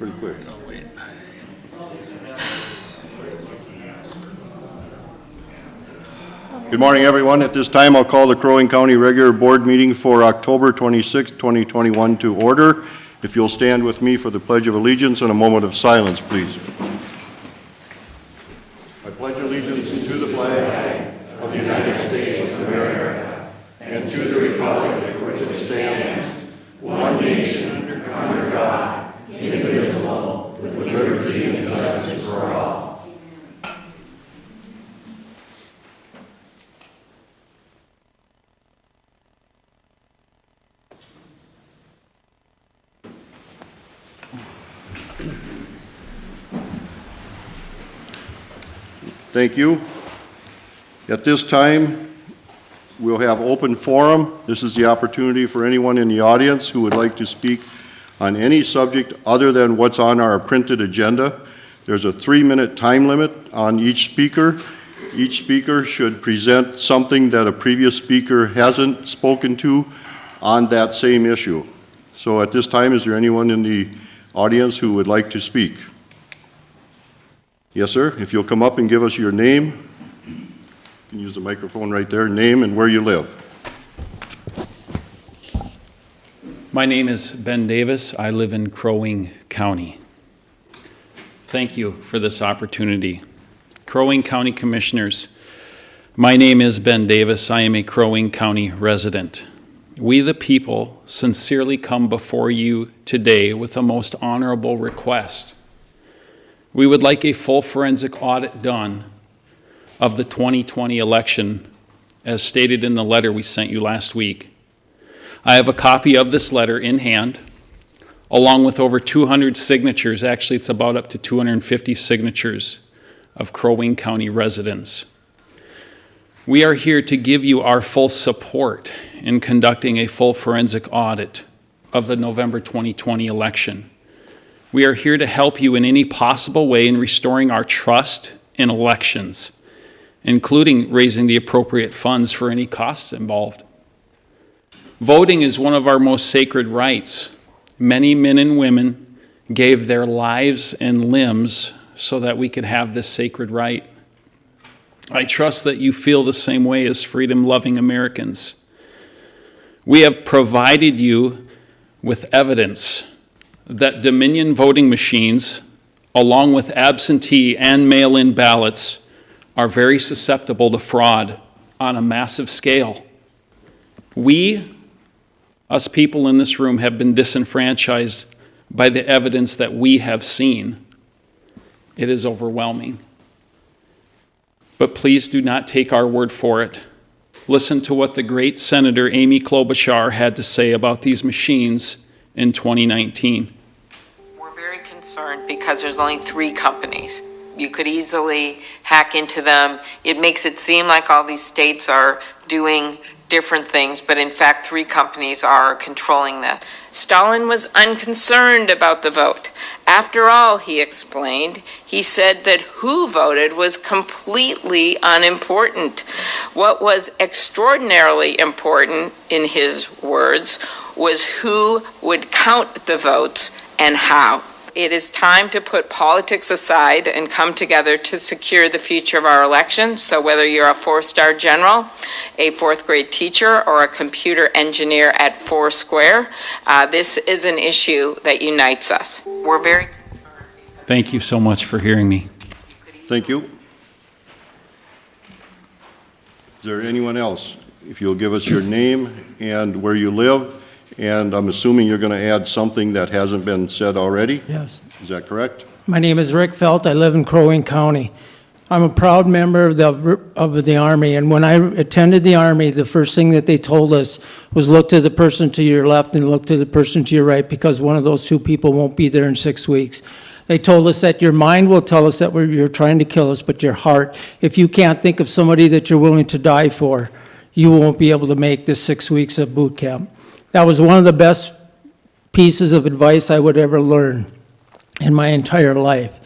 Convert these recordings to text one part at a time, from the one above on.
pretty quick. Good morning, everyone. At this time, I'll call the Crow Wing County Regular Board Meeting for October 26, 2021 to order. If you'll stand with me for the Pledge of Allegiance and a moment of silence, please. I pledge allegiance to the flag of the United States of America and to the republic for which it stands, one nation, under God, indivisible, with liberty and justice for all. Thank you. At this time, we'll have open forum. This is the opportunity for anyone in the audience who would like to speak on any subject other than what's on our printed agenda. There's a 3-minute time limit on each speaker. Each speaker should present something that a previous speaker hasn't spoken to on that same issue. So at this time, is there anyone in the audience who would like to speak? Yes, sir. If you'll come up and give us your name. You can use the microphone right there. Name and where you live. My name is Ben Davis. I live in Crow Wing County. Thank you for this opportunity. Crow Wing County Commissioners, my name is Ben Davis. I am a Crow Wing County resident. We the people sincerely come before you today with a most honorable request. We would like a full forensic audit done of the 2020 election, as stated in the letter we sent you last week. I have a copy of this letter in hand, along with over 200 signatures. Actually, it's about up to 250 signatures of Crow Wing County residents. We are here to give you our full support in conducting a full forensic audit of the November 2020 election. We are here to help you in any possible way in restoring our trust in elections, including raising the appropriate funds for any costs involved. Voting is one of our most sacred rights. Many men and women gave their lives and limbs so that we could have this sacred right. I trust that you feel the same way as freedom-loving Americans. We have provided you with evidence that Dominion voting machines, along with absentee and mail-in ballots, are very susceptible to fraud on a massive scale. We, us people in this room, have been disenfranchised by the evidence that we have seen. It is overwhelming. But please do not take our word for it. Listen to what the great Senator Amy Klobuchar had to say about these machines in 2019. We're very concerned because there's only 3 companies. You could easily hack into them. It makes it seem like all these states are doing different things, but in fact 3 companies are controlling this. Stalin was unconcerned about the vote. After all, he explained, he said that who voted was completely unimportant. What was extraordinarily important, in his words, was who would count the votes and how. It is time to put politics aside and come together to secure the future of our election. So whether you're a 4-star general, a 4th grade teacher, or a computer engineer at Foursquare, this is an issue that unites us. We're very concerned. Thank you so much for hearing me. Thank you. Is there anyone else? If you'll give us your name and where you live, and I'm assuming you're going to add something that hasn't been said already? Yes. Is that correct? My name is Rick Felt. I live in Crow Wing County. I'm a proud member of the Army, and when I attended the Army, the first thing that they told us was look to the person to your left and look to the person to your right, because one of those 2 people won't be there in 6 weeks. They told us that your mind will tell us that you're trying to kill us, but your heart, if you can't think of somebody that you're willing to die for, you won't be able to make the 6 weeks of boot camp. That was one of the best pieces of advice I would ever learn in my entire life.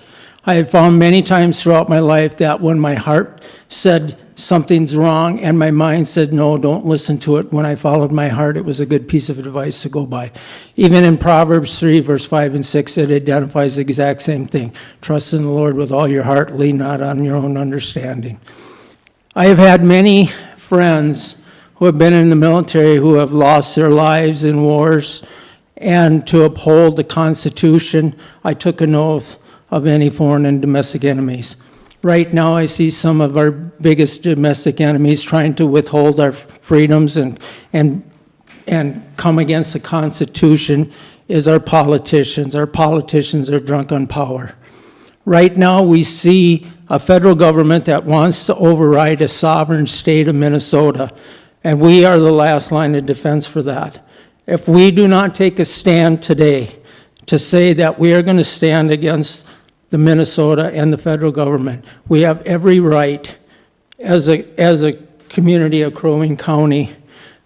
I have found many times throughout my life that when my heart said something's wrong and my mind said, no, don't listen to it, when I followed my heart, it was a good piece of advice to go by. Even in Proverbs 3, verse 5 and 6, it identifies the exact same thing. Trust in the Lord with all your heart, lean not on your own understanding. I have had many friends who have been in the military who have lost their lives in wars, and to uphold the Constitution, I took an oath of any foreign and domestic enemies. Right now, I see some of our biggest domestic enemies trying to withhold our freedoms and come against the Constitution is our politicians. Our politicians are drunk on power. Right now, we see a federal government that wants to override a sovereign state of Minnesota, and we are the last line of defense for that. If we do not take a stand today to say that we are going to stand against the Minnesota and the federal government, we have every right as a community of Crow Wing County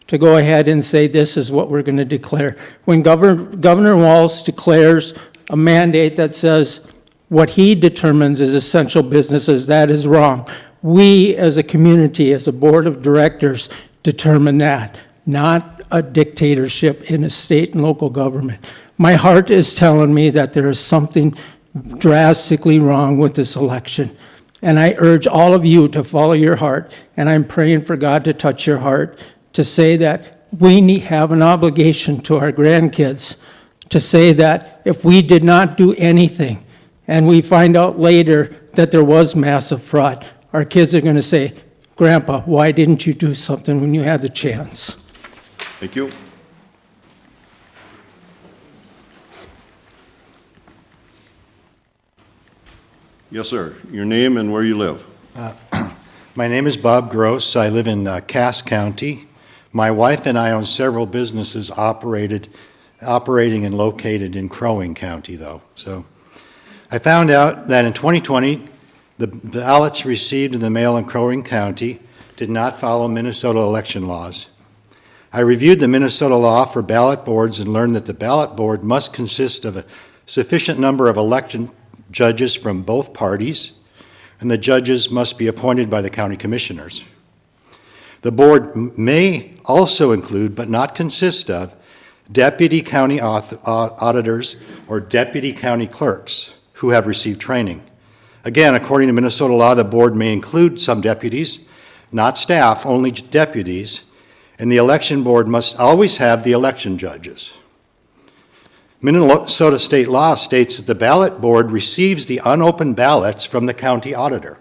to go ahead and say this is what we're going to declare. When Governor Walz declares a mandate that says what he determines is essential businesses, that is wrong. We as a community, as a board of directors, determine that, not a dictatorship in a state and local government. My heart is telling me that there is something drastically wrong with this election. And I urge all of you to follow your heart, and I'm praying for God to touch your heart, to say that we have an obligation to our grandkids, to say that if we did not do anything, and we find out later that there was massive fraud, our kids are going to say, Grandpa, why didn't you do something when you had the chance? Thank you. Yes, sir. Your name and where you live. My name is Bob Gross. I live in Cass County. My wife and I own several businesses operating and located in Crow Wing County, though. So I found out that in 2020, the ballots received in the mail in Crow Wing County did not follow Minnesota election laws. I reviewed the Minnesota law for ballot boards and learned that the ballot board must consist of a sufficient number of election judges from both parties, and the judges must be appointed by the county commissioners. The board may also include, but not consist of, deputy county auditors or deputy county clerks who have received training. Again, according to Minnesota law, the board may include some deputies, not staff, only deputies, and the election board must always have the election judges. Minnesota state law states that the ballot board receives the unopened ballots from the county auditor.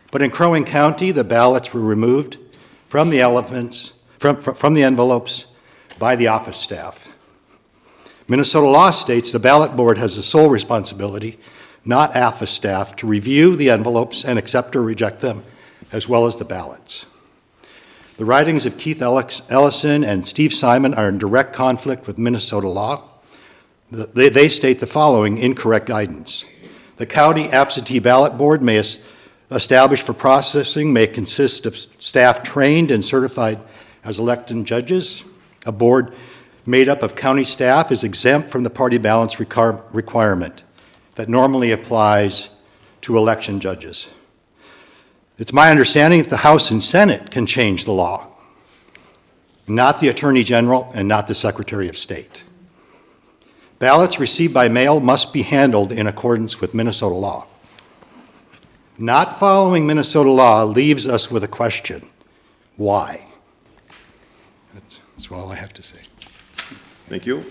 But in Crow Wing County, the ballots were removed from the envelopes by the office staff. Minnesota law states the ballot board has the sole responsibility, not office staff, to review the envelopes and accept or reject them, as well as the ballots. The writings of Keith Ellison and Steve Simon are in direct conflict with Minnesota law. They state the following incorrect guidance. The county absentee ballot board may establish for processing may consist of staff trained and certified as elected judges. A board made up of county staff is exempt from the party balance requirement that normally applies to election judges. It's my understanding that the House and Senate can change the law, not the Attorney General and not the Secretary of State. Ballots received by mail must be handled in accordance with Minnesota law. Not following Minnesota law leaves us with a question: why? That's all I have to say. Thank you.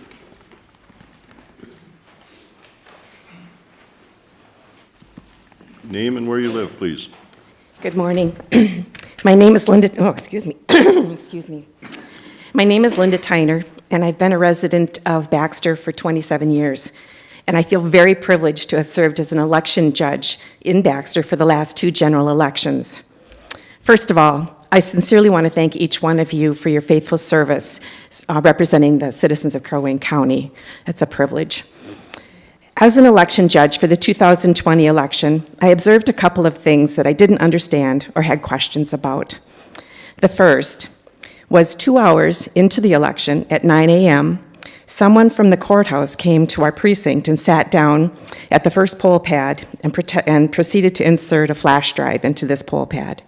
Name and where you live, please. Good morning. My name is Linda, excuse me. Excuse me. My name is Linda Tyner, and I've been a resident of Baxter for 27 years. And I feel very privileged to have served as an election judge in Baxter for the last 2 general elections. First of all, I sincerely want to thank each one of you for your faithful service representing the citizens of Crow Wing County. It's a privilege. As an election judge for the 2020 election, I observed a couple of things that I didn't understand or had questions about. The first was 2 hours into the election at 9 a.m., someone from the courthouse came to our precinct and sat down at the first poll pad and proceeded to insert a flash drive into this poll pad.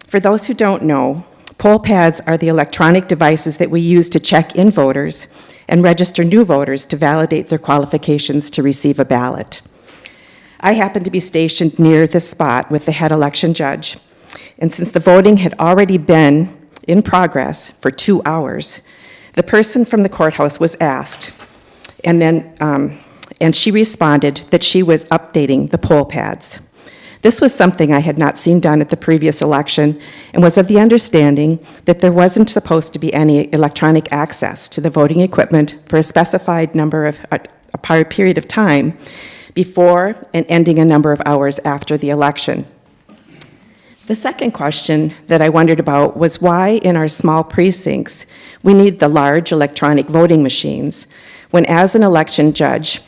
For those who don't know, poll pads are the electronic devices that we use to check in voters and register new voters to validate their qualifications to receive a ballot. I happened to be stationed near this spot with the head election judge, and since the voting had already been in progress for 2 hours, the person from the courthouse was asked, and she responded that she was updating the poll pads. This was something I had not seen done at the previous election and was of the understanding that there wasn't supposed to be any electronic access to the voting equipment for a specified period of time before and ending a number of hours after the election. The second question that I wondered about was why in our small precincts we need the large electronic voting machines when, as an election judge,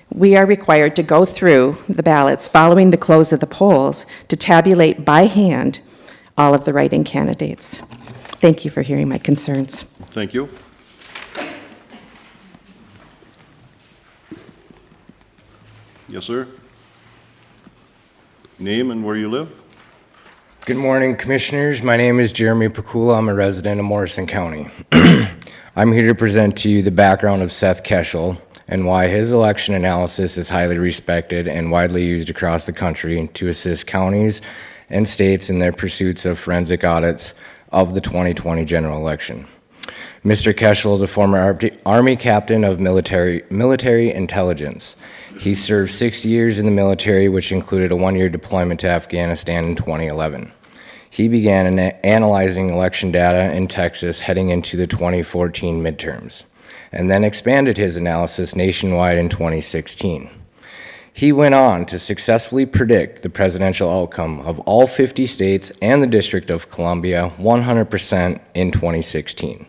we are required to go through the ballots following the close of the polls to tabulate by hand all of the write-in candidates. Thank you for hearing my concerns. Thank you. Yes, sir. Name and where you live? Good morning, Commissioners. My name is Jeremy Pakula. I'm a resident of Morrison County. I'm here to present to you the background of Seth Keschel and why his election analysis is highly respected and widely used across the country to assist counties and states in their pursuits of forensic audits of the 2020 general election. Mr. Keschel is a former Army captain of military intelligence. He served 6 years in the military, which included a 1-year deployment to Afghanistan in 2011. He began analyzing election data in Texas heading into the 2014 midterms, and then expanded his analysis nationwide in 2016. He went on to successfully predict the presidential outcome of all 50 states and the District of Columbia 100% in 2016.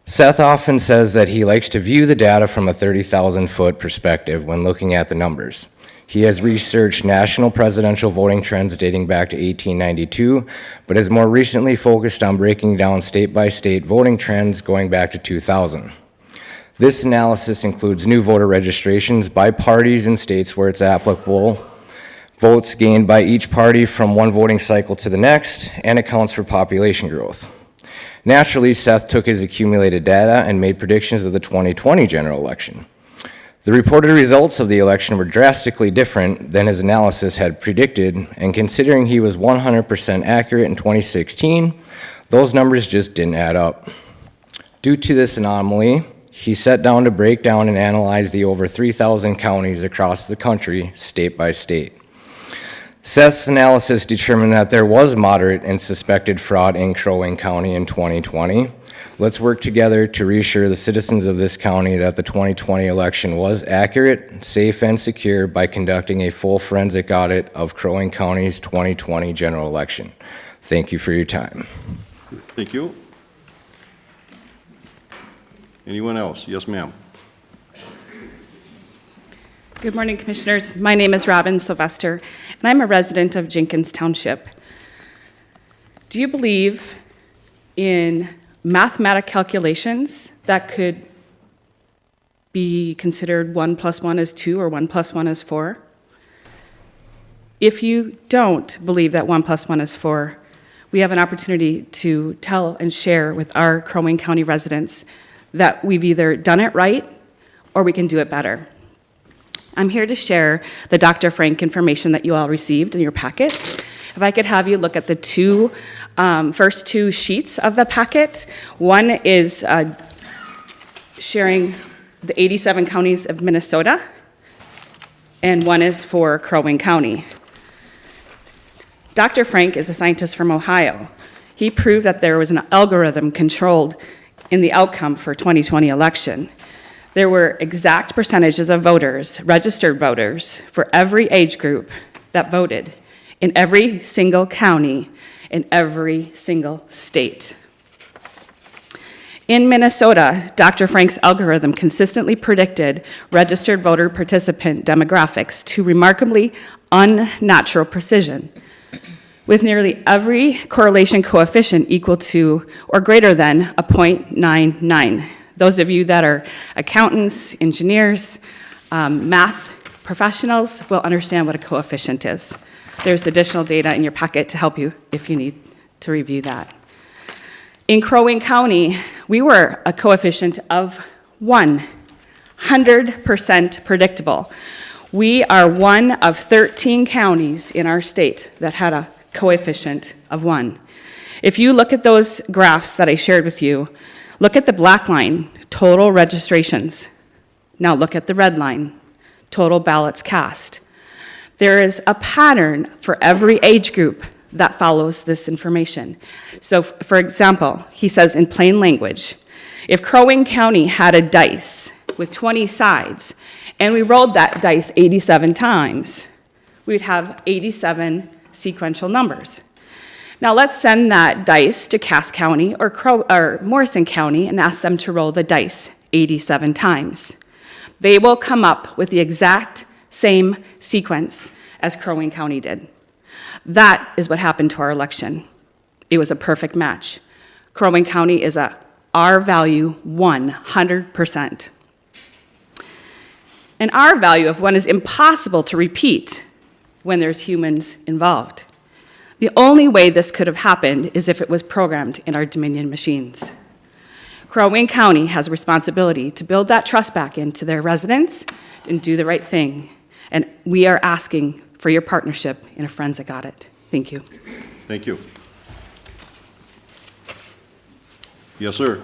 Seth often says that he likes to view the data from a 30,000-foot perspective when looking at the numbers. He has researched national presidential voting trends dating back to 1892, but has more recently focused on breaking down state-by-state voting trends going back to 2000. This analysis includes new voter registrations by parties in states where it's applicable, votes gained by each party from one voting cycle to the next, and accounts for population growth. Naturally, Seth took his accumulated data and made predictions of the 2020 general election. The reported results of the election were drastically different than his analysis had predicted, and considering he was 100% accurate in 2016, those numbers just didn't add up. Due to this anomaly, he sat down to break down and analyze the over 3,000 counties across the country, state by state. Seth's analysis determined that there was moderate and suspected fraud in Crow Wing County in 2020. Let's work together to reassure the citizens of this county that the 2020 election was accurate, safe, and secure by conducting a full forensic audit of Crow Wing County's 2020 general election. Thank you for your time. Thank you. Anyone else? Yes, ma'am. Good morning, Commissioners. My name is W Sylvester, and I'm a resident of Jenkins Township. Do you believe in mathematical calculations that could be considered 1 + 1 is 2 or 1 + 1 is 4? If you don't believe that 1 + 1 is 4, we have an opportunity to tell and share with our Crow Wing County residents that we've either done it right or we can do it better. I'm here to share the Dr. Frank information that you all received in your packets. If I could have you look at the first two sheets of the packet. One is sharing the 87 counties of Minnesota, and one is for Crow Wing County. Dr. Frank is a scientist from Ohio. He proved that there was an algorithm controlled in the outcome for 2020 election. There were exact percentages of voters, registered voters, for every age group that voted in every single county, in every single state. In Minnesota, Dr. Frank's algorithm consistently predicted registered voter participant demographics to remarkably unnatural precision, with nearly every correlation coefficient equal to or greater than a 0.99. Those of you that are accountants, engineers, math professionals will understand what a coefficient is. There's additional data in your packet to help you if you need to review that. In Crow Wing County, we were a coefficient of 1, 100% predictable. We are one of 13 counties in our state that had a coefficient of 1. If you look at those graphs that I shared with you, look at the black line, total registrations. Now look at the red line, total ballots cast. There is a pattern for every age group that follows this information. So, for example, he says in plain language, if Crow Wing County had a dice with 20 sides, and we rolled that dice 87 times, we'd have 87 sequential numbers. Now let's send that dice to Cass County or Morrison County and ask them to roll the dice 87 times. They will come up with the exact same sequence as Crow Wing County did. That is what happened to our election. It was a perfect match. Crow Wing County is a R value 100%. An R value of 1 is impossible to repeat when there's humans involved. The only way this could have happened is if it was programmed in our Dominion machines. Crow Wing County has a responsibility to build that trust back into their residents and do the right thing. And we are asking for your partnership in a forensic audit. Thank you. Thank you. Yes, sir.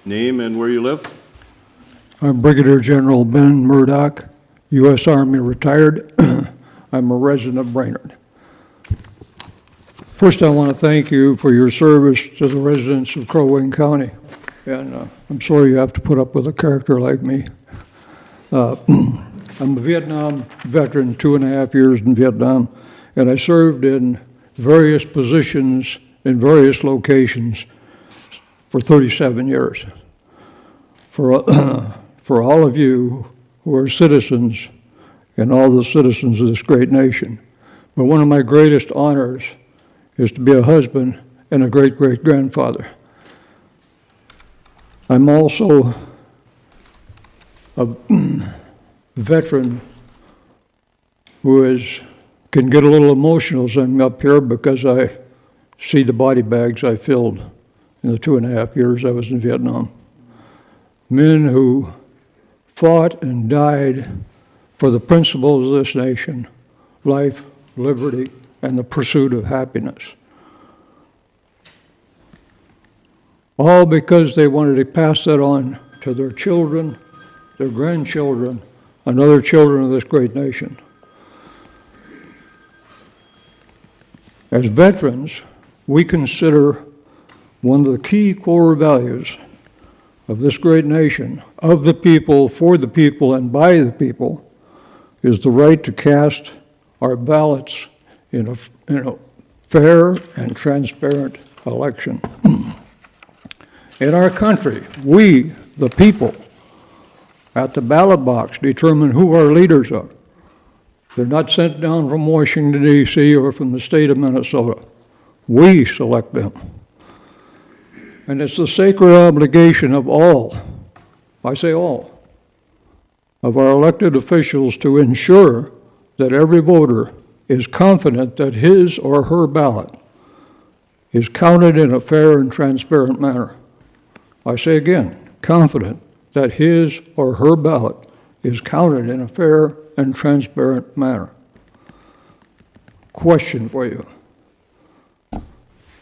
Name and where you live? I'm Brigadier General Ben Murdoch, U.S. Army retired. I'm a resident of Brainerd. First, I want to thank you for your service to the residents of Crow Wing County. And I'm sorry you have to put up with a character like me. I'm a Vietnam veteran, 2.5 years in Vietnam, and I served in various positions in various locations for 37 years. For all of you who are citizens and all the citizens of this great nation, but one of my greatest honors is to be a husband and a great-great-grandfather. I'm also a veteran who can get a little emotional as I'm up here because I see the body bags I filled in the 2.5 years I was in Vietnam. Men who fought and died for the principles of this nation, life, liberty, and the pursuit of happiness. All because they wanted to pass that on to their children, their grandchildren, and other children of this great nation. As veterans, we consider one of the key core values of this great nation, of the people, for the people, and by the people, is the right to cast our ballots in a fair and transparent election. In our country, we, the people, at the ballot box determine who our leaders are. They're not sent down from Washington, D.C. or from the state of Minnesota. We select them. And it's the sacred obligation of all, I say all, of our elected officials to ensure that every voter is confident that his or her ballot is counted in a fair and transparent manner. I say again, confident that his or her ballot is counted in a fair and transparent manner. Question for you.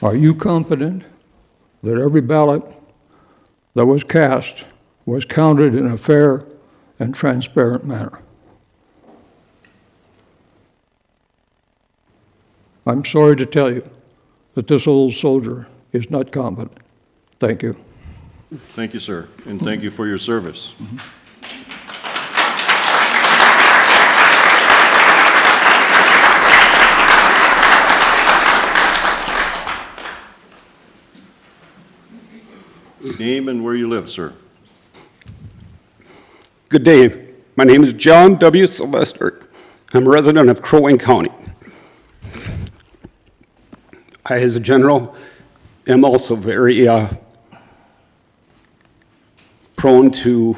Are you confident that every ballot that was cast was counted in a fair and transparent manner? I'm sorry to tell you that this old soldier is not competent. Thank you. Thank you, sir, and thank you for your service. Name and where you live, sir. Good day. My name is John W. Sylvester. I'm a resident of Crow Wing County. I, as a general, am also very prone to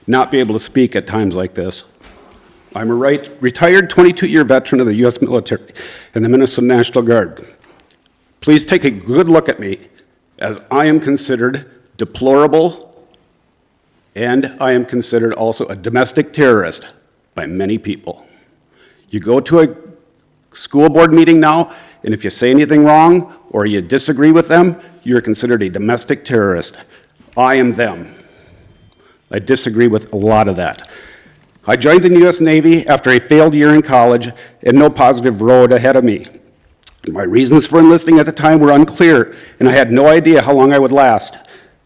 not be able to speak at times like this. I'm a retired 22-year veteran of the U.S. military and the Minnesota National Guard. Please take a good look at me, as I am considered deplorable, and I am considered also a domestic terrorist by many people. You go to a school board meeting now, and if you say anything wrong or you disagree with them, you're considered a domestic terrorist. I am them. I disagree with a lot of that. I joined the U.S. Navy after a failed year in college and no positive road ahead of me. My reasons for enlisting at the time were unclear, and I had no idea how long I would last.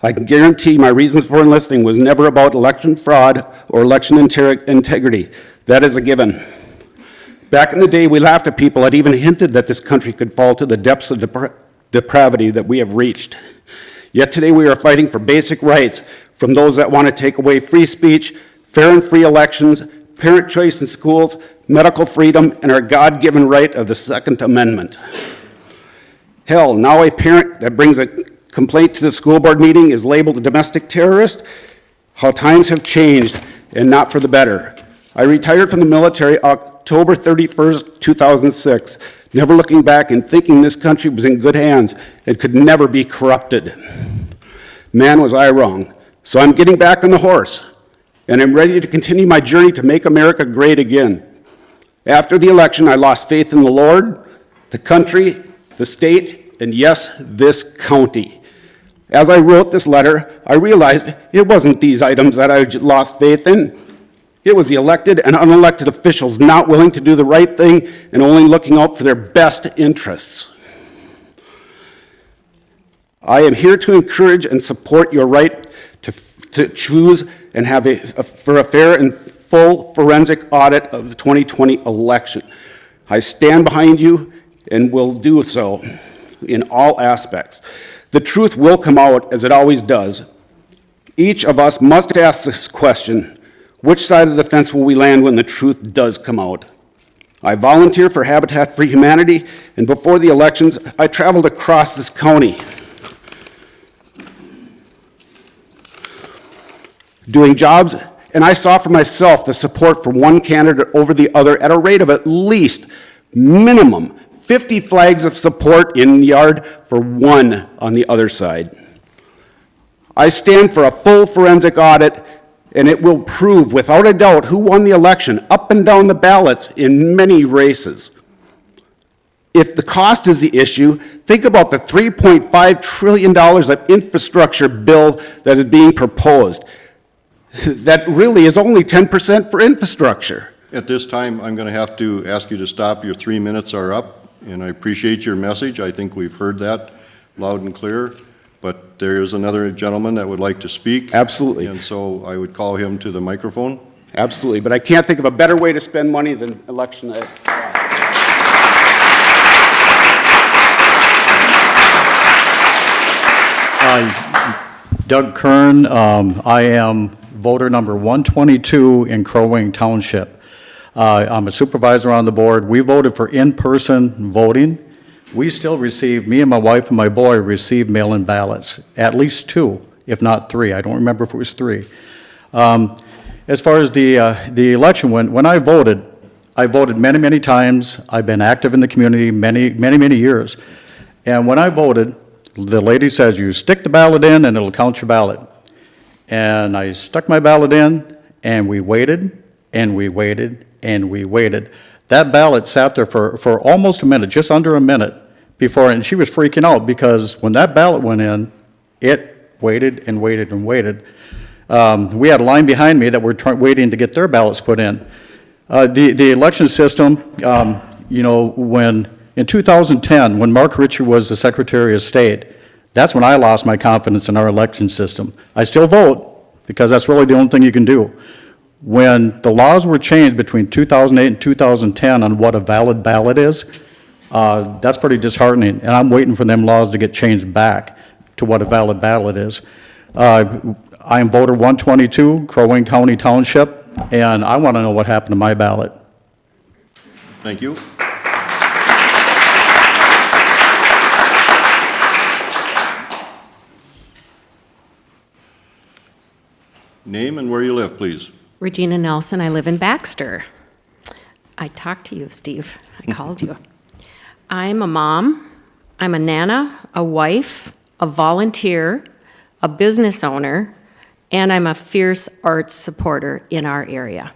I can guarantee my reasons for enlisting was never about election fraud or election integrity. That is a given. Back in the day, we laughed at people that even hinted that this country could fall to the depths of depravity that we have reached. Yet today we are fighting for basic rights from those that want to take away free speech, fair and free elections, parent choice in schools, medical freedom, and our God-given right of the Second Amendment. Hell, now a parent that brings a complaint to the school board meeting is labeled a domestic terrorist. How times have changed, and not for the better. I retired from the military October 31st, 2006, never looking back and thinking this country was in good hands and could never be corrupted. Man, was I wrong. So I'm getting back on the horse, and I'm ready to continue my journey to make America great again. After the election, I lost faith in the Lord, the country, the state, and yes, this county. As I wrote this letter, I realized it wasn't these items that I lost faith in. It was the elected and unelected officials not willing to do the right thing and only looking out for their best interests. I am here to encourage and support your right to choose and have for a fair and full forensic audit of the 2020 election. I stand behind you and will do so in all aspects. The truth will come out, as it always does. Each of us must ask this question: which side of the fence will we land when the truth does come out? I volunteer for Habitat for Humanity, and before the elections, I traveled across this county doing jobs, and I saw for myself the support for one candidate over the other at a rate of at least minimum 50 flags of support in the yard for one on the other side. I stand for a full forensic audit, and it will prove without a doubt who won the election up and down the ballots in many races. If the cost is the issue, think about the $3.5 trillion of infrastructure bill that is being proposed. That really is only 10% for infrastructure. At this time, I'm going to have to ask you to stop. Your 3 minutes are up, and I appreciate your message. I think we've heard that loud and clear. But there is another gentleman that would like to speak. Absolutely. And so I would call him to the microphone. Absolutely, but I can't think of a better way to spend money than election day. Doug Kern, I am voter number 122 in Crow Wing Township. I'm a supervisor on the board. We voted for in-person voting. We still receive, me and my wife and my boy receive mail-in ballots, at least 2, if not 3. I don't remember if it was 3. As far as the election went, when I voted many, many times. I've been active in the community many years. And when I voted, the lady says, you stick the ballot in and it'll count your ballot. And I stuck my ballot in, and we waited, and we waited, and we waited. That ballot sat there for almost a minute, just under a minute before, and she was freaking out because when that ballot went in, it waited and waited and waited. We had a line behind me that were waiting to get their ballots put in. The election system, when in 2010, when Mark Ritchie was the Secretary of State, that's when I lost my confidence in our election system. I still vote because that's really the only thing you can do. When the laws were changed between 2008 and 2010 on what a valid ballot is, that's pretty disheartening, and I'm waiting for them laws to get changed back to what a valid ballot is. I am voter 122, Crow Wing County Township, and I want to know what happened to my ballot. Thank you. Name and where you live, please. Regina Nelson, I live in Baxter. I talked to you, Steve. I called you. I'm a mom, I'm a nana, a wife, a volunteer, a business owner, and I'm a fierce arts supporter in our area.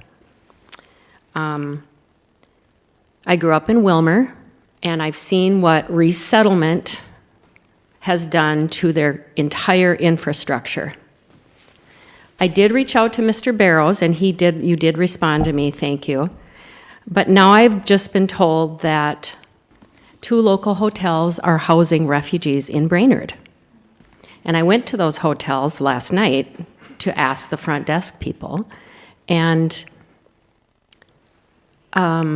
I grew up in Wilmer, and I've seen what resettlement has done to their entire infrastructure. I did reach out to Mr. Barrows, and you did respond to me, thank you. But now I've just been told that 2 local hotels are housing refugees in Brainerd. And I went to those hotels last night to ask the front desk people, and I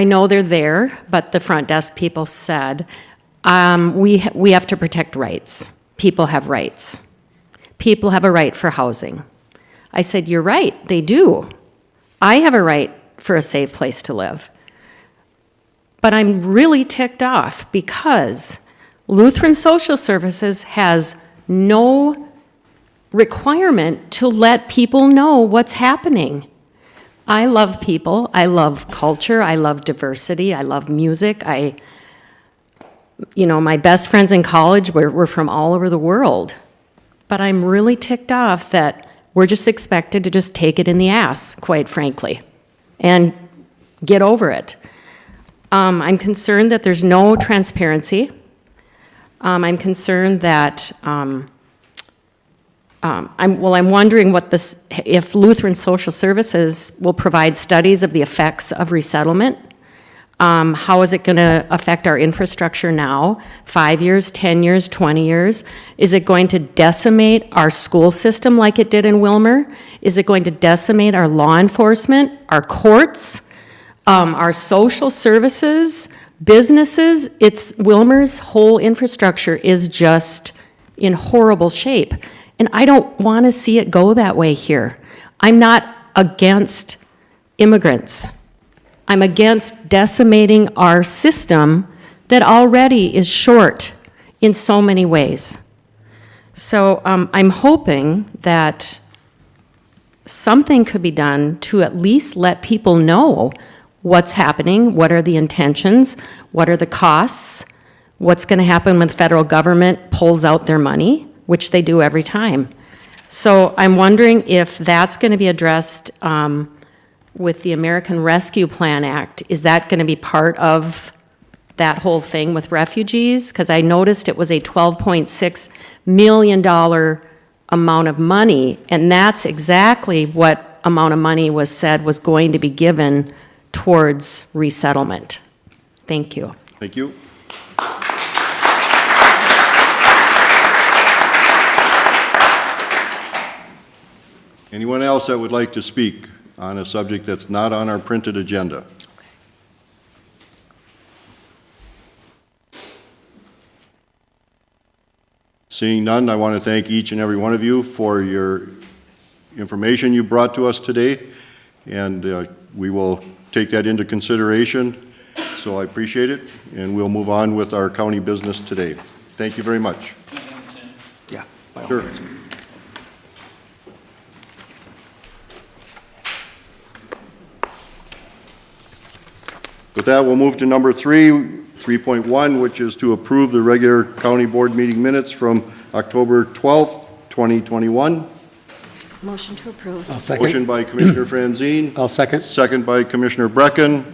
know they're there, but the front desk people said, we have to protect rights. People have rights. People have a right for housing. I said, you're right, they do. I have a right for a safe place to live. But I'm really ticked off because Lutheran Social Services has no requirement to let people know what's happening. I love people, I love culture, I love diversity, I love music. My best friends in college were from all over the world. But I'm really ticked off that we're just expected to just take it in the ass, quite frankly, and get over it. I'm concerned that there's no transparency. I'm concerned that, I'm wondering if Lutheran Social Services will provide studies of the effects of resettlement. How is it going to affect our infrastructure now? 5 years, 10 years, 20 years? Is it going to decimate our school system like it did in Wilmer? Is it going to decimate our law enforcement, our courts, our social services, businesses? Wilmer's whole infrastructure is just in horrible shape. And I don't want to see it go that way here. I'm not against immigrants. I'm against decimating our system that already is short in so many ways. So I'm hoping that something could be done to at least let people know what's happening, what are the intentions, what are the costs, what's going to happen when the federal government pulls out their money, which they do every time. So I'm wondering if that's going to be addressed with the American Rescue Plan Act. Is that going to be part of that whole thing with refugees? Because I noticed it was a $12.6 million amount of money, and that's exactly what amount of money was said was going to be given towards resettlement. Thank you. Thank you. Anyone else that would like to speak on a subject that's not on our printed agenda? Seeing none, I want to thank each and every one of you for your information you brought to us today, and we will take that into consideration. So I appreciate it, and we'll move on with our county business today. Thank you very much. Yeah. Sure. With that, we'll move to number 3.1, which is to approve the regular county board meeting minutes from October 12th, 2021. Motion to approve. I'll second. Motion by Commissioner Franzine. I'll second. Second by Commissioner Brecken.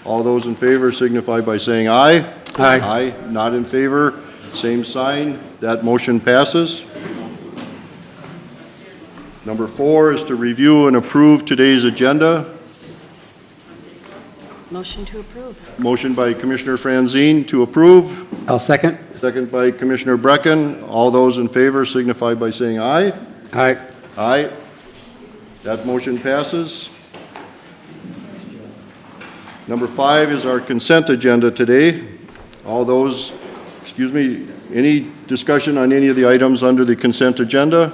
All those in favor signify by saying aye. Aye. Aye. Not in favor, same sign. That motion passes. Number 4 is to review and approve today's agenda. Motion to approve. Motion by Commissioner Franzine to approve. I'll second. Second by Commissioner Brecken. All those in favor signify by saying aye. Aye. Aye. That motion passes. Number 5 is our consent agenda today. Any discussion on any of the items under the consent agenda?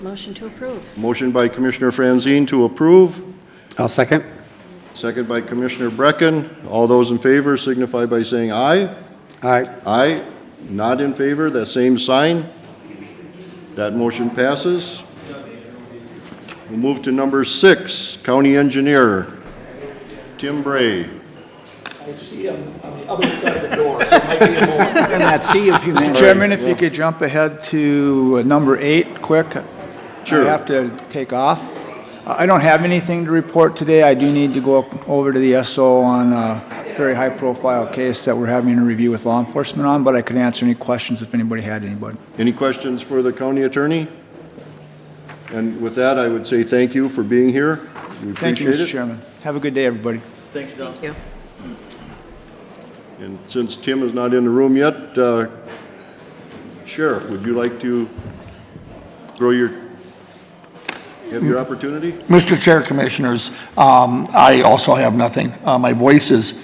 Motion to approve. Motion by Commissioner Franzine to approve. I'll second. Second by Commissioner Brecken. All those in favor signify by saying aye. Aye. Aye. Not in favor, that same sign. That motion passes. We'll move to number 6, County Engineer Tim Bray. I see him on the other side of the door, so it might be a moment. And let's see if you Mr. Chairman, if you could jump ahead to number 8, quick. Sure. I have to take off. I don't have anything to report today. I do need to go over to the SO on a very high-profile case that we're having a review with law enforcement on, but I could answer any questions if anybody had anybody. Any questions for the county attorney? And with that, I would say thank you for being here. We Thank you, appreciate Mr. it. Chairman. Have a good day, everybody. Thank you. And since Tim is not in the room yet, Sheriff, would you like to have your opportunity? Mr. Chair, Commissioners, I also have nothing. My voice is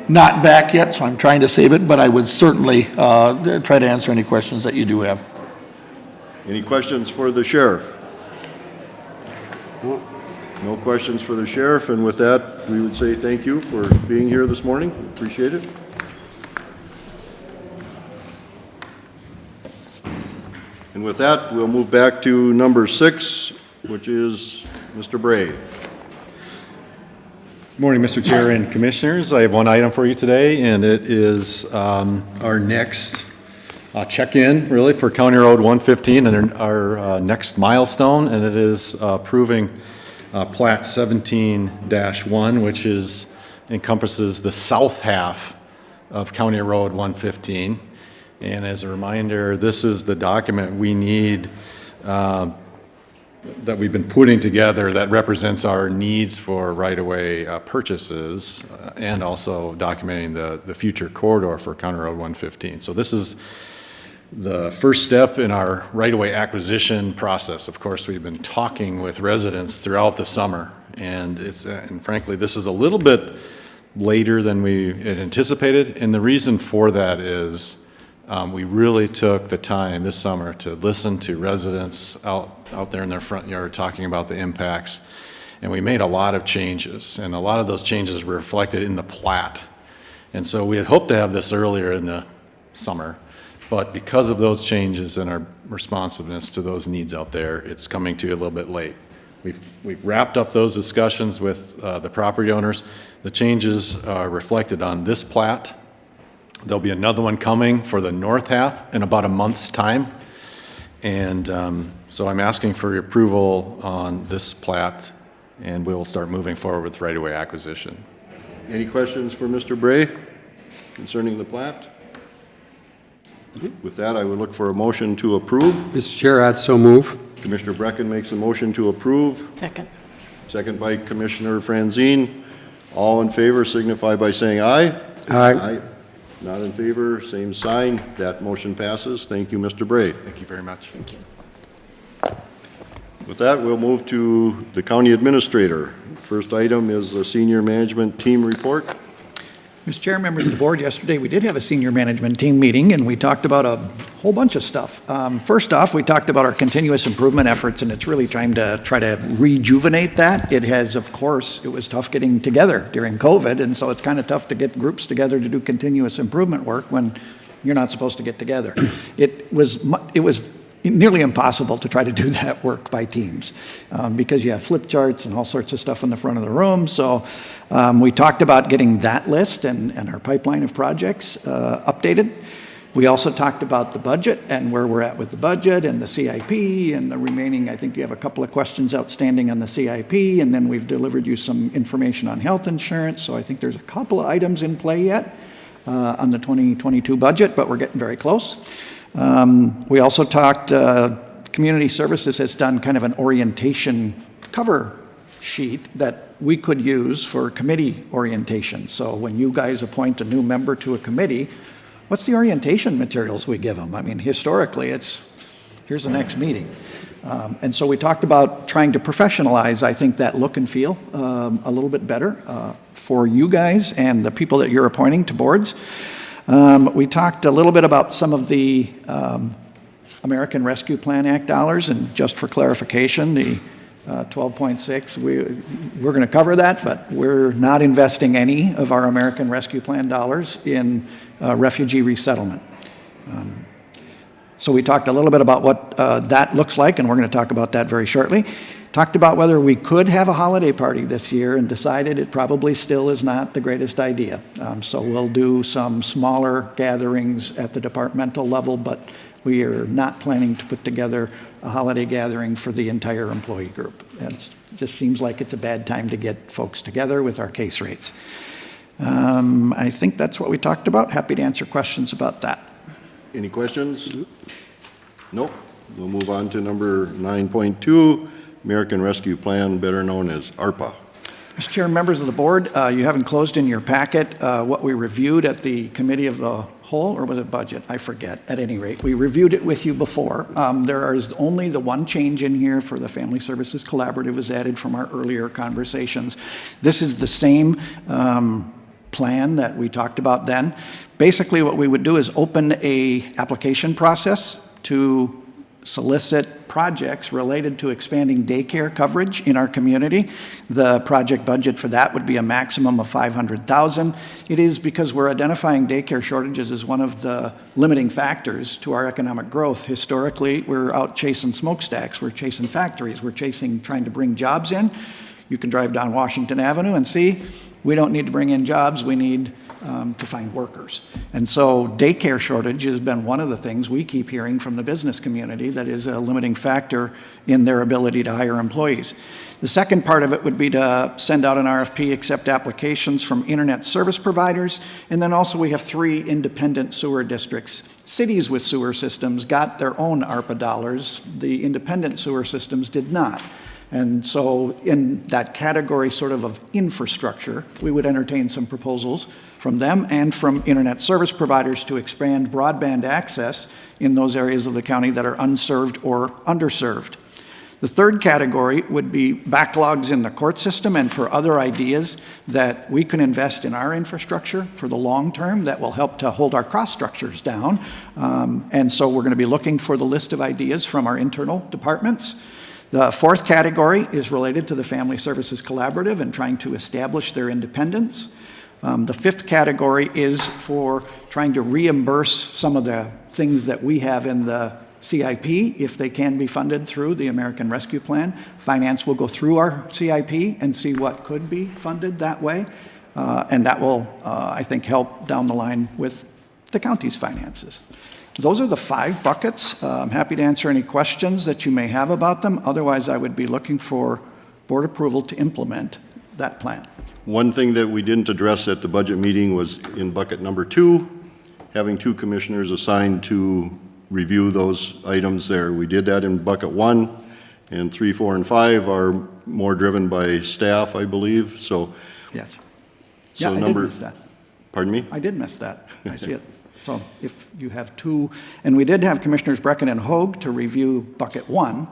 not back yet, so I'm trying to save it, but I would certainly try to answer any questions that you do have. Any questions for the sheriff? No questions for the sheriff, and with that, we would say thank you for being here this morning. Appreciate it. And with that, we'll move back to number 6, which is Mr. Bray. Morning, Mr. Chair and Commissioners. I have one item for you today, and it is our next check-in, really, for County Road 115 and our next milestone, and it is approving Plat 17-1, which encompasses the south half of County Road 115. And as a reminder, this is the document we need that we've been putting together that represents our needs for right-of-way purchases and also documenting the future corridor for County Road 115. So this is the first step in our right-of-way acquisition process. Of course, we've been talking with residents throughout the summer, and and frankly, this is a little bit later than we had anticipated, and the reason for that is we really took the time this summer to listen to residents out there in their front yard talking about the impacts, and we made a lot of changes, and a lot of those changes were reflected in the plat. And so we had hoped to have this earlier in the summer, but because of those changes and our responsiveness to those needs out there, it's coming to you a little bit late. We've wrapped up those discussions with the property owners. The changes are reflected on this plat. There'll be another one coming for the north half in about a month's time. And so I'm asking for your approval on this plat, and we will start moving forward with right-of-way acquisition. Any questions for Mr. Bray concerning the plat? With that, I would look for a motion to approve. Mr. Chair, I'd so move. Commissioner Brecken makes a motion to approve. Second. Second by Commissioner Franzine. All in favor signify by saying aye. Aye. Not in favor, same sign. That motion passes. Thank you, Mr. Bray. Thank you very much. Thank you. With that, we'll move to the county administrator. First item is the senior management team report. Mr. Chair, members of the board, yesterday we did have a senior management team meeting and we talked about a whole bunch of stuff. First off, we talked about our continuous improvement efforts, and it's really trying to rejuvenate that. It has, of course, it was tough getting together during COVID, and so it's kind of tough to get groups together to do continuous improvement work when you're not supposed to get together. It was nearly impossible to try to do that work by teams because you have flip charts and all sorts of stuff in the front of the room. So we talked about getting that list and our pipeline of projects updated. We also talked about the budget and where we're at with the budget and the CIP and the remaining. I think you have a couple of questions outstanding on the CIP, and then we've delivered you some information on health insurance. So I think there's a couple of items in play yet on the 2022 budget, but we're getting very close. We also talked, Community Services has done kind of an orientation cover sheet that we could use for committee orientation. So when you guys appoint a new member to a committee, what's the orientation materials we give them? I mean, historically, here's the next meeting. And so we talked about trying to professionalize, I think, that look and feel a little bit better for you guys and the people that you're appointing to boards. We talked a little bit about some of the American Rescue Plan Act dollars, and just for clarification, the 12.6, we're going to cover that, but we're not investing any of our American Rescue Plan dollars in refugee resettlement. So we talked a little bit about what that looks like, and we're going to talk about that very shortly. Talked about whether we could have a holiday party this year and decided it probably still is not the greatest idea. So we'll do some smaller gatherings at the departmental level, but we are not planning to put together a holiday gathering for the entire employee group. It just seems like it's a bad time to get folks together with our case rates. I think that's what we talked about. Happy to answer questions about that. Any questions? Nope. We'll move on to number 9.2, American Rescue Plan, better known as ARPA. Mr. Chair, members of the board, you haven't closed in your packet what we reviewed at the Committee of the Whole, or was it Budget? I forget. At any rate, we reviewed it with you before. There is only the one change in here for the Family Services Collaborative is added from our earlier conversations. This is the same plan that we talked about then. Basically, what we would do is open a application process to solicit projects related to expanding daycare coverage in our community. The project budget for that would be a maximum of $500,000. It is because we're identifying daycare shortages as one of the limiting factors to our economic growth. Historically, we're out chasing smokestacks, we're chasing factories, we're trying to bring jobs in. You can drive down Washington Avenue and see we don't need to bring in jobs, we need to find workers. And so daycare shortage has been one of the things we keep hearing from the business community that is a limiting factor in their ability to hire employees. The second part of it would be to send out an RFP, accept applications from internet service providers, and then also we have 3 independent sewer districts. Cities with sewer systems got their own ARPA dollars. The independent sewer systems did not. And so in that category sort of infrastructure, we would entertain some proposals from them and from internet service providers to expand broadband access in those areas of the county that are unserved or underserved. The third category would be backlogs in the court system and for other ideas that we can invest in our infrastructure for the long term that will help to hold our cost structures down. And so we're going to be looking for the list of ideas from our internal departments. The fourth category is related to the Family Services Collaborative and trying to establish their independence. The fifth category is for trying to reimburse some of the things that we have in the CIP if they can be funded through the American Rescue Plan. Finance will go through our CIP and see what could be funded that way. And that will, I think, help down the line with the county's finances. Those are the 5 buckets. I'm happy to answer any questions that you may have about them. Otherwise, I would be looking for board approval to implement that plan. One thing that we didn't address at the budget meeting was in bucket number 2, having 2 commissioners assigned to review those items there. We did that in bucket 1, and 3, 4, and 5 are more driven by staff, I believe. So yes. So yeah, I did miss that. Pardon me? I did miss that. I see it. So if you have 2, and we did have Commissioners Brecken and Hoag to review bucket 1.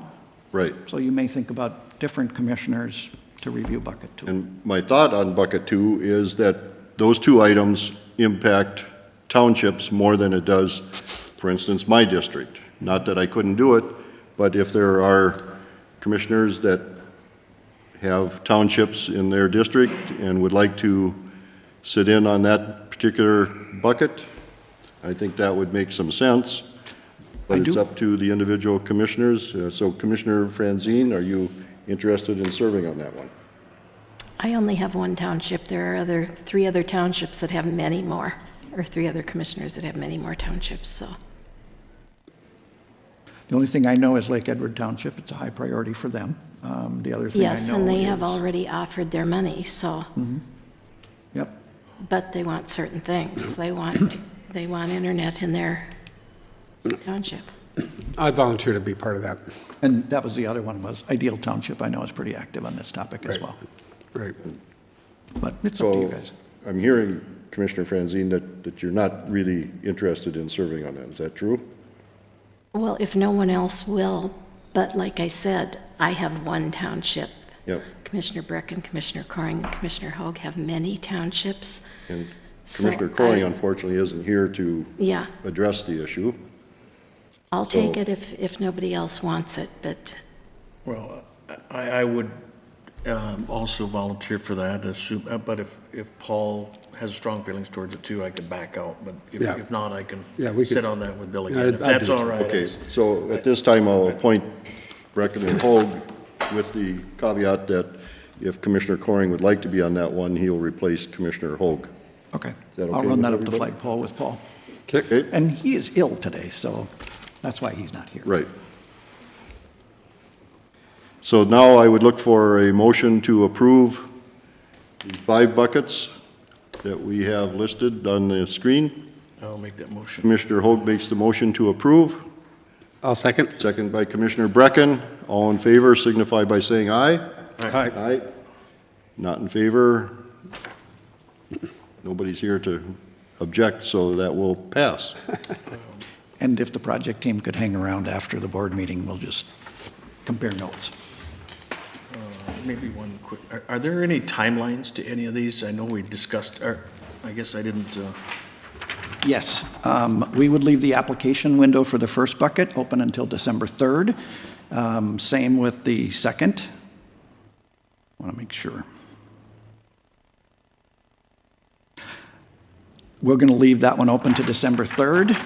Right. So you may think about different commissioners to review bucket 2. And my thought on bucket 2 is that those 2 items impact townships more than it does, for instance, my district. Not that I couldn't do it, but if there are commissioners that have townships in their district and would like to sit in on that particular bucket, I think that would make some sense, but it's up to the individual commissioners. So Commissioner Franzine, are you interested in serving on that one? I only have one township. There are 3 other townships that have many more, or 3 other commissioners that have many more townships, so. The only thing I know is Lake Edward Township. It's a high priority for them. The other thing I know yes, and they have already offered their money, so. Mm-hmm. Yep. But they want certain things. They want internet in their township. I volunteer to be part of that. And that was the other one, was Ideal Township. I know is pretty active on this topic as well. Right. But it's up to you guys. I'm hearing, Commissioner Franzine, that you're not really interested in serving on that. Is that true? Well, if no one else will, but like I said, I have one township. Yep. Commissioner Brecken, Commissioner Coring, and Commissioner Hoag have many townships. And Commissioner Coring, unfortunately, isn't here to address the issue. I'll take it if nobody else wants it, but. Well, I would also volunteer for that, but if Paul has strong feelings towards it too, I could back out, but Yeah. if not, I can Yeah, we could- sit on that with Bill Yeah, again, if I'd that's do it all too. right. Okay, so at this time, I'll appoint Brecken and Hoag with the caveat that if Commissioner Coring would like to be on that one, he'll replace Commissioner Hoag. Okay. Is that I'll okay run with that up the everybody? flagpole with Paul. Okay, And he is ill today, so that's why he's not here. right. So now I would look for a motion to approve the 5 buckets that we have listed on the screen. I'll make that motion. Commissioner Hoag makes the motion to approve. I'll second. Second by Commissioner Brecken. All in favor signify by saying aye. Aye. Aye. Not in favor. Nobody's here to object, so that will pass. And if the project team could hang around after the board meeting, we'll just compare notes. Maybe one quick, are there any timelines to any of these? I know we discussed, or I guess I didn't, Yes, we would leave the application window for the first bucket open until December 3rd. Same with the second. I want to make sure. We're going to leave that one open to December 3rd.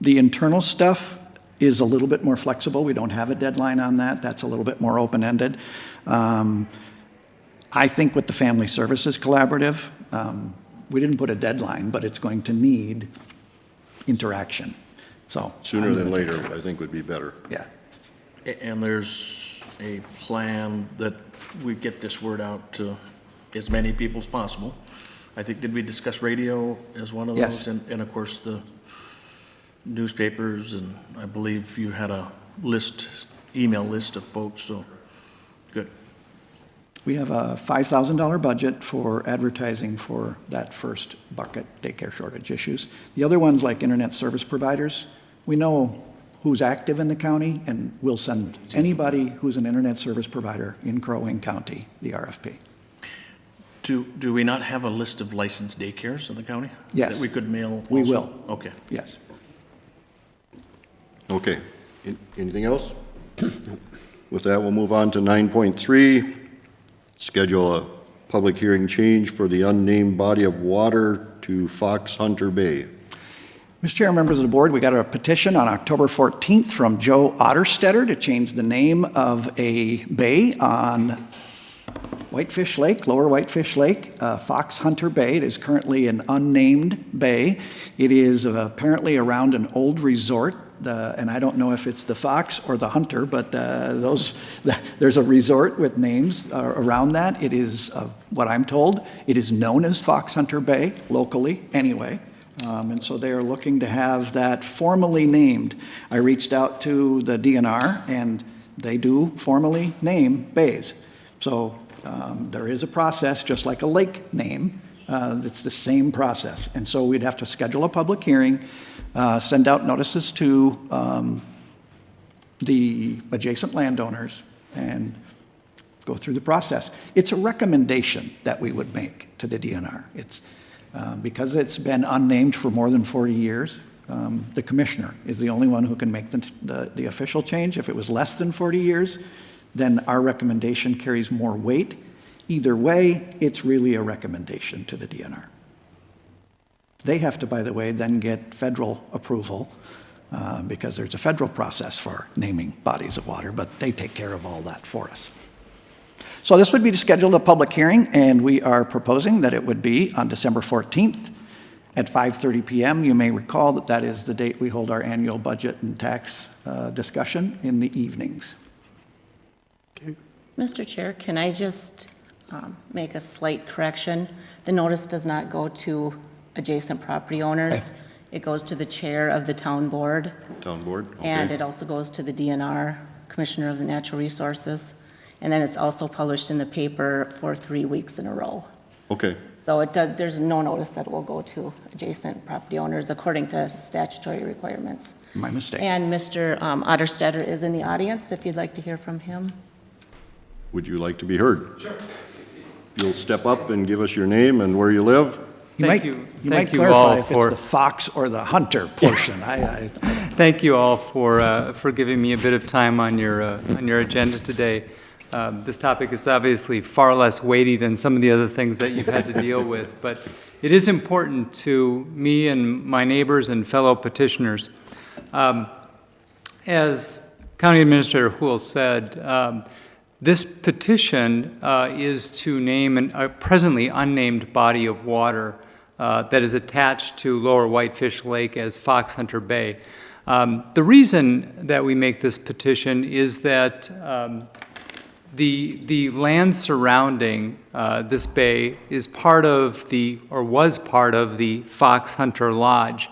The internal stuff is a little bit more flexible. We don't have a deadline on that. That's a little bit more open-ended. I think with the Family Services Collaborative, we didn't put a deadline, but it's going to need interaction. So Sooner than later, I think would be better. Yeah. and there's a plan that we get this word out to as many people as possible. I think, did we discuss radio as one of those? Yes. And of course, the newspapers, and I believe you had a email list of folks, so, good. We have a $5,000 budget for advertising for that first bucket, daycare shortage issues. The other ones, like internet service providers, we know who's active in the county, and we'll send anybody who's an internet service provider in Crow Wing County the RFP. Do we not have a list of licensed daycares in the county? Yes. That we could mail We also? will. Okay. Yes. Okay. Anything else? With that, we'll move on to 9.3. Schedule a public hearing change for the unnamed body of water to Foxhunter Bay. Mr. Chair, members of the board, we got a petition on October 14th from Joe Otterstetter to change the name of a bay on Whitefish Lake, Lower Whitefish Lake, Foxhunter Bay. It is currently an unnamed bay. It is apparently around an old resort, and I don't know if it's the Fox or the Hunter, but there's a resort with names around that. It is, what I'm told, it is known as Foxhunter Bay locally anyway. And so they are looking to have that formally named. I reached out to the DNR, and they do formally name bays. So there is a process, just like a lake name. It's the same process. And so we'd have to schedule a public hearing, send out notices to the adjacent landowners, and go through the process. It's a recommendation that we would make to the DNR. It's because it's been unnamed for more than 40 years, the commissioner is the only one who can make the official change. If it was less than 40 years, then our recommendation carries more weight. Either way, it's really a recommendation to the DNR. They have to, by the way, then get federal approval because there's a federal process for naming bodies of water, but they take care of all that for us. So this would be to schedule a public hearing, and we are proposing that it would be on December 14th at 5:30 p.m. You may recall that that is the date we hold our annual budget and tax discussion in the evenings. Mr. Chair, can I just make a slight correction? The notice does not go to adjacent property owners. It goes to the chair of the town board. Town board? Okay. And it also goes to the DNR, Commissioner of the Natural Resources. And then it's also published in the paper for 3 weeks in a row. Okay. So there's no notice that it will go to adjacent property owners according to statutory requirements. My mistake. And Mr. Otterstetter is in the audience, if you'd like to hear from him. Would you like to be heard? Sure. You'll step up and give us your name and where you live. You might clarify if it's the Fox or the Hunter portion. Thank you all for giving me a bit of time on your agenda today. This topic is obviously far less weighty than some of the other things that you've had to deal with, but it is important to me and my neighbors and fellow petitioners. As County Administrator Houle said, this petition is to name a presently unnamed body of water that is attached to Lower Whitefish Lake as Foxhunter Bay. The reason that we make this petition is that the land surrounding this bay is part of was part of the Foxhunter Lodge.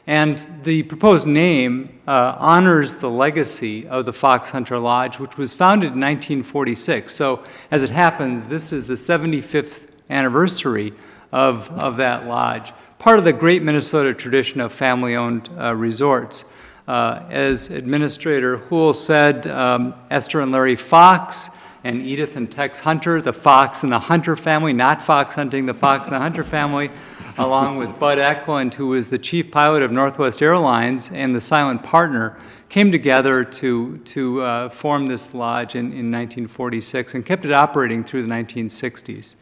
And the proposed name honors the legacy of the Foxhunter Lodge, which was founded in 1946. So as it happens, this is the 75th anniversary of that lodge, part of the great Minnesota tradition of family-owned resorts. As Administrator Houle said, Esther and Larry Fox and Edith and Tex Hunter, the Fox and the Hunter family, not fox hunting, the Fox and the Hunter family, along with Bud Eklund, who was the chief pilot of Northwest Airlines and the silent partner, came together to form this lodge in 1946 and kept it operating through the 1960s.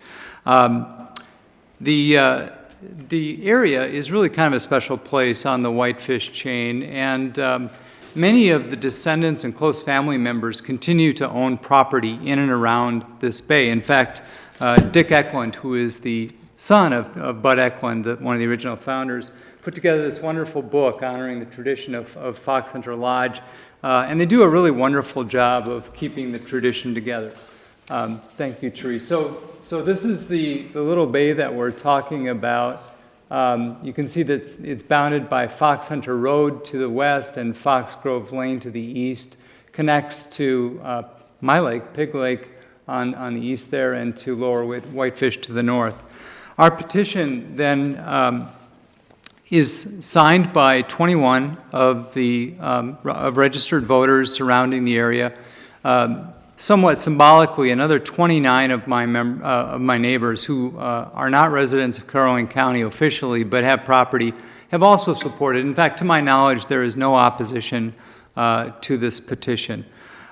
The area is really kind of a special place on the Whitefish chain, and many of the descendants and close family members continue to own property in and around this bay. In fact, Dick Eklund, who is the son of Bud Eklund, one of the original founders, put together this wonderful book honoring the tradition of Foxhunter Lodge, and they do a really wonderful job of keeping the tradition together. Thank you, Therese. So this is the little bay that we're talking about. You can see that it's bounded by Foxhunter Road to the west and Foxgrove Lane to the east, connects to my lake, Pig Lake, on the east there, and to Lower Whitefish to the north. Our petition then is signed by 21 of registered voters surrounding the area. Somewhat symbolically, another 29 of my neighbors who are not residents of Crow Wing County officially but have property have also supported. In fact, to my knowledge, there is no opposition to this petition.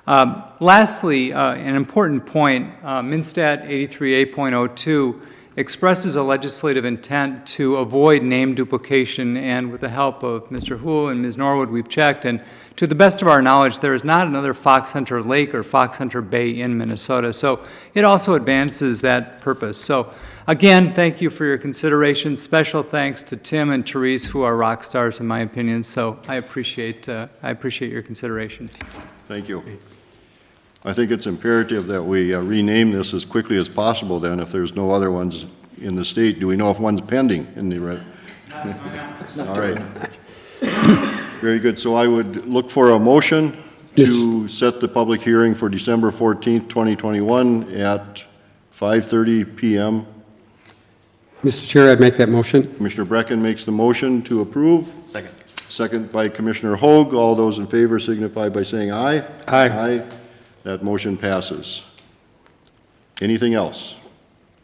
Lastly, an important point, MnStat 83A.02 expresses a legislative intent to avoid name duplication, and with the help of Mr. Houle and Ms. Norwood, we've checked, and to the best of our knowledge, there is not another Foxhunter Lake or Foxhunter Bay in Minnesota, so it also advances that purpose. So again, thank you for your consideration. Special thanks to Tim and Therese, who are rock stars in my opinion, so I appreciate your consideration. Thank you. I think it's imperative that we rename this as quickly as possible then, if there's no other ones in the state. Do we know if one's pending in the red? All right. Very good. So I would look for a motion to set the public hearing for December 14th, 2021 at 5:30 p.m. Mr. Chair, I'd make that motion. Commissioner Brecken makes the motion to approve. Second. Second by Commissioner Hoag. All those in favor signify by saying aye. Aye. Aye. That motion passes. Anything else?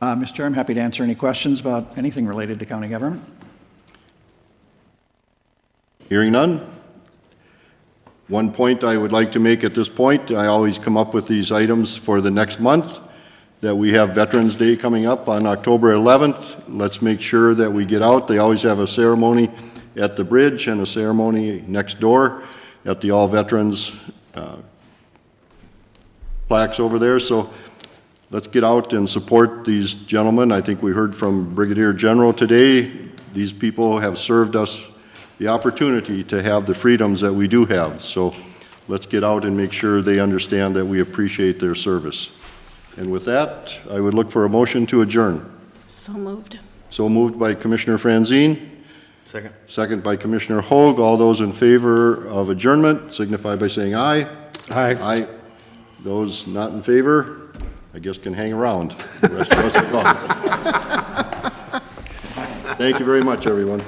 Mr. Chair, I'm happy to answer any questions about anything related to county government. Hearing none. One point I would like to make at this point, I always come up with these items for the next month, that we have Veterans Day coming up on October 11th. Let's make sure that we get out. They always have a ceremony at the bridge and a ceremony next door at the All Veterans plaques over there. So let's get out and support these gentlemen. I think we heard from Brigadier General today. These people have served us the opportunity to have the freedoms that we do have. So let's get out and make sure they understand that we appreciate their service. And with that, I would look for a motion to adjourn. So moved. So moved by Commissioner Franzine. Second. Second by Commissioner Hoag. All those in favor of adjournment signify by saying aye. Aye. Aye. Those not in favor, I guess can hang around. The rest of us are gone. Thank you very much, everyone.